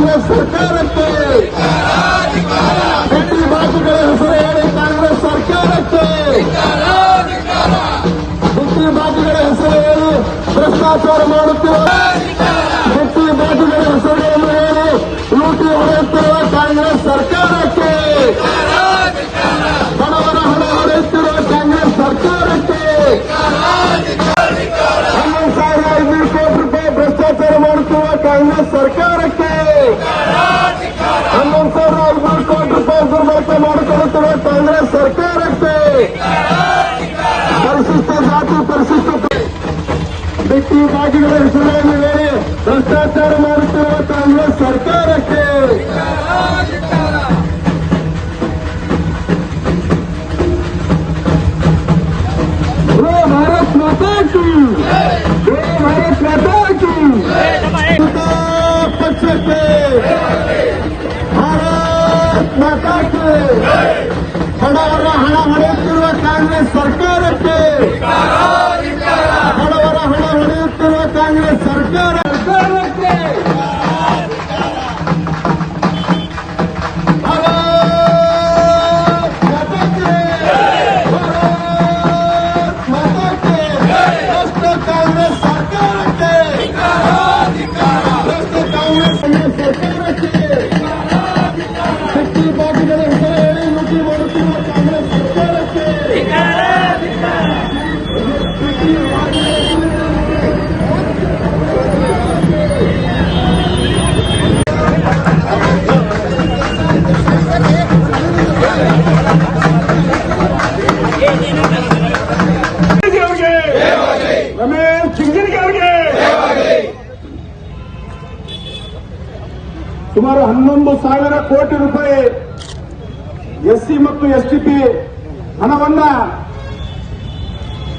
ಕಾಂಗ್ರೆಸ್ ಸರ್ಕಾರಕ್ಕೆ, ಬಿಟ್ಟಿ ಬಾಜಿಗಳ ಹೆಸರು ಹೇಳಿ ಕಾಂಗ್ರೆಸ್ ಸರ್ಕಾರಕ್ಕೆ, ಬಿಟ್ಟಿ ಬಾಜಿಗಳ ಹೆಸರು ಹೇಳಿ ಭ್ರಷ್ಟಾಚಾರ ಮಾಡುತ್ತಿರುವ, ಬಿಟ್ಟಿ ಬಾಜಿಗಳ ಹೆಸರುಗಳನ್ನು ಹೇಳಿ ಲೂಟಿ ಹೊಡೆಯುತ್ತಿರುವ ಕಾಂಗ್ರೆಸ್ ಸರ್ಕಾರಕ್ಕೆ, ಬಡವರ ಹಣ ಹೊಡೆಯುತ್ತಿರುವ ಕಾಂಗ್ರೆಸ್ ಸರ್ಕಾರಕ್ಕೆ, 11,500 ಕೋಟಿ ರೂಪಾಯಿ ಭ್ರಷ್ಟಾಚಾರ ಮಾಡುತ್ತಿರುವ ಕಾಂಗ್ರೆಸ್ ಸರ್ಕಾರಕ್ಕೆ, 11,500 ಕೋಟಿ ರೂಪಾಯಿ ದುರ್ಬಳಕೆ ಮಾಡಿಕೊಳ್ಳುತ್ತಿರುವ ಕಾಂಗ್ರೆಸ್ ಸರ್ಕಾರಕ್ಕೆ, ಪರಿಶಿಷ್ಟ ಜಾತಿ ಪರಿಶಿಷ್ಟ ಬಿಟ್ಟಿ ಬಾಜಿಗಳ ಹೆಸರುಗಳನ್ನು ಹೇಳಿ ಭ್ರಷ್ಟಾಚಾರ ಮಾಡುತ್ತಿರುವ ಕಾಂಗ್ರೆಸ್ ಸರ್ಕಾರಕ್ಕೆ, भारत माता की, भारत माता की, पक्षಕ್ಕೆ ಭಾರತ್ ಮಾತಾ ಕೆ, ಬಡವರ ಹಣ ಹೊಡೆಯುತ್ತಿರುವ ಕಾಂಗ್ರೆಸ್ ಸರ್ಕಾರಕ್ಕೆ, ಬಡವರ ಹಣ ಹೊಡೆಯುತ್ತಿರುವ ಕಾಂಗ್ರೆಸ್ ಸರ್ಕಾರಕ್ಕೆ, ಸುಮಾರು 11,000 ಕೋಟಿ ರೂಪಾಯಿ ಎಸ್ಸಿ ಮತ್ತು ಎಸ್ಟಿಪಿ ಹಣವನ್ನ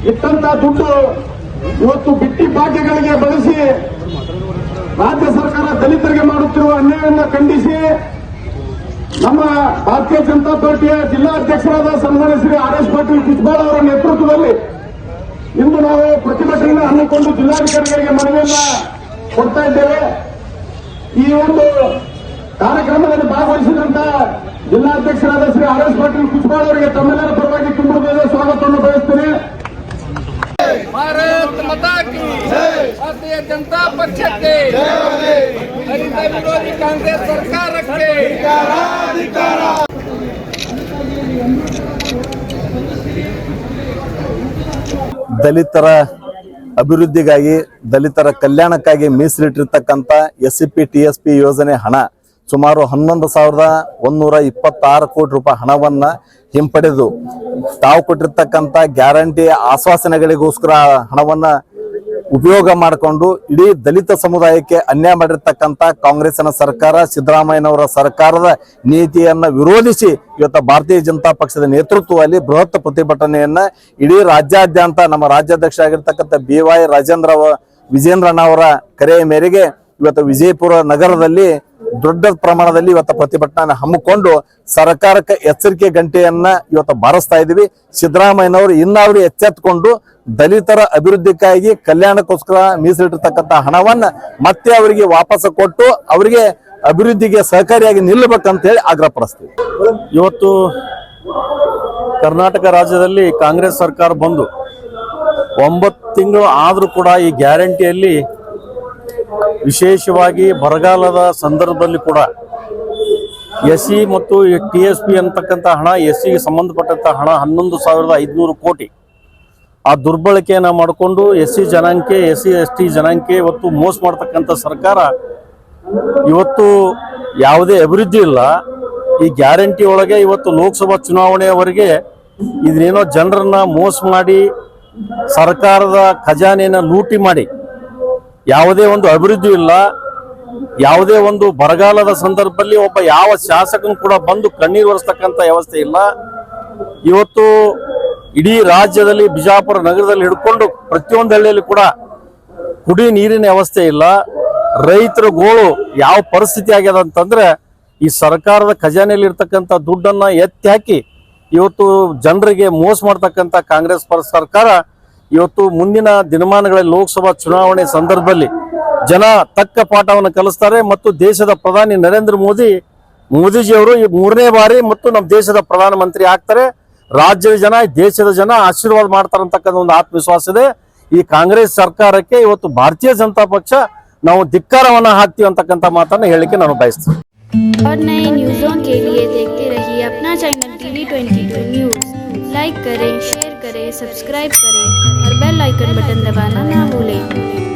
ಇಟ್ಟಂತ ದುಡ್ಡು ಇವತ್ತು ಬಿಟ್ಟಿ ಭಾಗ್ಯಗಳಿಗೆ ಬಳಸಿ ರಾಜ್ಯ ಸರ್ಕಾರ ದಲಿತರಿಗೆ ಮಾಡುತ್ತಿರುವ ಅನ್ಯಾಯವನ್ನು ಖಂಡಿಸಿ ನಮ್ಮ ಭಾರತೀಯ ಜನತಾ ಪಾರ್ಟಿಯ ಜಿಲ್ಲಾಧ್ಯಕ್ಷರಾದ ಸನ್ಮಾನ್ಯ ಶ್ರೀ RS ಪಾಟೀಲ್ ಕುಚ್ಬಾಳ್ ಅವರ ನೇತೃತ್ವದಲ್ಲಿ ಇಂದು ನಾವು ಪ್ರತಿಭಟನೆಯನ್ನು ಹಮ್ಮಿಕೊಂಡು ಜಿಲ್ಲಾಧಿಕಾರಿಗಳಿಗೆ ಮನವಿಯನ್ನ ಕೊಡ್ತಾ ಇದ್ದೇವೆ. ಈ ಒಂದು ಕಾರ್ಯಕ್ರಮದಲ್ಲಿ ಭಾಗವಹಿಸಿದಂತ ಜಿಲ್ಲಾಧ್ಯಕ್ಷರಾದ ಶ್ರೀ RS ಪಾಟೀಲ್ ಕುಚ್ಬಾಳ್ ಅವರಿಗೆ ತಮ್ಮೆಲ್ಲರ ಪರವಾಗಿ ತುಂಬುವುದಾದ ಸ್ವಾಗತವನ್ನು ಬಯಸುತ್ತೇನೆ. ಭಾರತ್ ಮಾತಾ ಕಿ, ಭಾರತೀಯ ಜನತಾ ಪಕ್ಷಕ್ಕೆ, ದಲಿತ ವಿರೋಧಿ ಕಾಂಗ್ರೆಸ್ ಸರ್ಕಾರಕ್ಕೆ ದಲಿತರ ಅಭಿವೃದ್ಧಿಗಾಗಿ ದಲಿತರ ಕಲ್ಯಾಣಕ್ಕಾಗಿ ಮೀಸಲಿಟ್ಟಿರ್ತಕ್ಕಂಥ SCP TSP ಯೋಜನೆ ಹಣ ಸುಮಾರು 11,126 ಕೋಟಿ ರೂಪಾಯಿ ಹಣವನ್ನ ಹಿಂಪಡೆದು ತಾವು ಕೊಟ್ಟಿರ್ತಕ್ಕಂಥ ಗ್ಯಾರಂಟಿ ಆಶ್ವಾಸನೆಗಳಿಗೋಸ್ಕರ ಹಣವನ್ನ ಉಪಯೋಗ ಮಾಡಿಕೊಂಡು ಇಡೀ ದಲಿತ ಸಮುದಾಯಕ್ಕೆ ಅನ್ಯಾಯ ಮಾಡಿರ್ತಕ್ಕಂಥ ಕಾಂಗ್ರೆಸ್ನ ಸರ್ಕಾರ, ಸಿದ್ದರಾಮಯ್ಯನವರ ಸರ್ಕಾರದ ನೀತಿಯನ್ನ ವಿರೋಧಿಸಿ ಇವತ್ತು ಭಾರತೀಯ ಜನತಾ ಪಕ್ಷದ ನೇತೃತ್ವದಲ್ಲಿ ಬೃಹತ್ ಪ್ರತಿಭಟನೆಯನ್ನ ಇಡೀ ರಾಜ್ಯಾದ್ಯಂತ ನಮ್ಮ ರಾಜ್ಯಾಧ್ಯಕ್ಷ ಆಗಿರ್ತಕ್ಕಂಥ BY ವಿಜೇಂದ್ರಣ್ಣ ಅವರ ಕರೆಯ ಮೇರೆಗೆ ಇವತ್ತು ವಿಜಯಪುರ ನಗರದಲ್ಲಿ ದೊಡ್ಡ ಪ್ರಮಾಣದಲ್ಲಿ ಇವತ್ತು ಪ್ರತಿಭಟನೆ ಹಮ್ಮಿಕೊಂಡು ಸರ್ಕಾರಕ್ಕೆ ಎಚ್ಚರಿಕೆ ಗಂಟೆಯನ್ನ ಇವತ್ತು ಬಾರಿಸ್ತಾ ಇದ್ದೀವಿ. ಸಿದ್ದರಾಮಯ್ಯನವರು ಇನ್ನಾದ್ರೂ ಎಚ್ಚೆತ್ತುಕೊಂಡು ದಲಿತರ ಅಭಿವೃದ್ಧಿಗಾಗಿ ಕಲ್ಯಾಣಕ್ಕೋಸ್ಕರ ಮೀಸಲಿಟ್ಟಿರ್ತಕ್ಕಂಥ ಹಣವನ್ನ ಮತ್ತೆ ಅವರಿಗೆ ವಾಪಸ್ ಕೊಟ್ಟು ಅವರಿಗೆ ಅಭಿವೃದ್ಧಿಗೆ ಸಹಕಾರಿಯಾಗಿ ನಿಲ್ಲಬೇಕಂತ ಹೇಳಿ ಆಗ್ರಹಪಡಿಸ್ತೀವಿ. ಇವತ್ತು ಕರ್ನಾಟಕ ರಾಜ್ಯದಲ್ಲಿ ಕಾಂಗ್ರೆಸ್ ಸರ್ಕಾರ ಬಂದು 9 ತಿಂಗಳು ಆದರೂ ಕೂಡ ಈ ಗ್ಯಾರಂಟಿಯಲ್ಲಿ ವಿಶೇಷವಾಗಿ ಬರಗಾಲದ ಸಂದರ್ಭದಲ್ಲಿ ಕೂಡ SC ಮತ್ತು TSP ಅಂತಕ್ಕಂಥ ಹಣ, SCಗೆ ಸಂಬಂಧಪಟ್ಟಂತ ಹಣ 11,500 ಕೋಟಿ ಆ ದುರ್ಬಳಕೆಯನ್ನು ಮಾಡಿಕೊಂಡು SC ಜನಾಂಗಕ್ಕೆ, SC ST ಜನಾಂಗಕ್ಕೆ ಇವತ್ತು ಮೋಸ ಮಾಡ್ತಕ್ಕಂಥ ಸರ್ಕಾರ ಇವತ್ತು ಯಾವುದೇ ಅಭಿವೃದ್ಧಿ ಇಲ್ಲ. ಈ ಗ್ಯಾರಂಟಿ ಒಳಗೆ ಇವತ್ತು ಲೋಕಸಭಾ ಚುನಾವಣೆಯವರೆಗೆ ಇದನ್ನೇನೋ ಜನರನ್ನ ಮೋಸ ಮಾಡಿ ಸರ್ಕಾರದ ಖಜಾನೆಯನ್ನು ಲೂಟಿ ಮಾಡಿ ಯಾವುದೇ ಒಂದು ಅಭಿವೃದ್ಧಿ ಇಲ್ಲ. ಯಾವುದೇ ಒಂದು ಬರಗಾಲದ ಸಂದರ್ಭದಲ್ಲಿ ಒಬ್ಬ ಯಾವ ಶಾಸಕನು ಕೂಡ ಬಂದು ಕಣ್ಣೀರು ಒರೆಸ್ತಕ್ಕಂಥ ವ್ಯವಸ್ಥೆ ಇಲ್ಲ. ಇವತ್ತು ಇಡೀ ರಾಜ್ಯದಲ್ಲಿ ಬಿಜಾಪುರ ನಗರದಲ್ಲಿ ಹಿಡ್ಕೊಂಡು ಪ್ರತಿಯೊಂದು ಹಳ್ಳಿಯಲ್ಲಿ ಕೂಡ ಕುಡಿ ನೀರಿನ ವ್ಯವಸ್ಥೆ ಇಲ್ಲ. ರೈತರ ಗೋಳು ಯಾವ ಪರಿಸ್ಥಿತಿ ಆಗ್ಯದ ಅಂತಂದ್ರೆ ಈ ಸರ್ಕಾರದ ಖಜಾನೆಯಲ್ಲಿ ಇರ್ತಕ್ಕಂಥ ದುಡ್ಡನ್ನ ಎತ್ತಿ ಹಾಕಿ ಇವತ್ತು ಜನರಿಗೆ ಮೋಸ ಮಾಡ್ತಕ್ಕಂಥ ಕಾಂಗ್ರೆಸ್ ಸರ್ಕಾರ ಇವತ್ತು ಮುಂದಿನ ದಿನಮಾನಗಳಲ್ಲಿ ಲೋಕಸಭಾ ಚುನಾವಣೆ ಸಂದರ್ಭದಲ್ಲಿ ಜನ ತಕ್ಕ ಪಾಠವನ್ನು ಕಲಿಸ್ತಾರೆ ಮತ್ತು ದೇಶದ ಪ್ರಧಾನಿ ನರೇಂದ್ರ ಮೋದಿಜಿಯವರು ಈ 3ನೇ ಬಾರಿ ಮತ್ತು ನಮ್ಮ ದೇಶದ ಪ್ರಧಾನಮಂತ್ರಿ ಆಗ್ತಾರೆ. ರಾಜ್ಯದ ಜನ ದೇಶದ ಜನ ಆಶೀರ್ವಾದ ಮಾಡ್ತಾರೆ ಅಂತಕ್ಕಂಥ ಒಂದು ಆತ್ಮವಿಶ್ವಾಸ ಇದೆ. ಈ ಕಾಂಗ್ರೆಸ್ ಸರ್ಕಾರಕ್ಕೆ ಇವತ್ತು ಭಾರತೀಯ ಜನತಾ ಪಕ್ಷ ನಾವು ಧಿಕ್ಕಾರವನ್ನ ಹಾಕ್ತೀವಿ ಅಂತಕ್ಕಂಥ ಮಾತನ್ನ ಹೇಳಿಕೆ ನಾನು ಬಯಸ್ತೀನಿ. और नए न्यूज़ों के लिए देखते रहिए अपना चैनल TV22 न्यूज़। लाइक करें, शेयर करें, सब्सक्राइब करें और बेल आइकन बटन दबाना ना भूलें।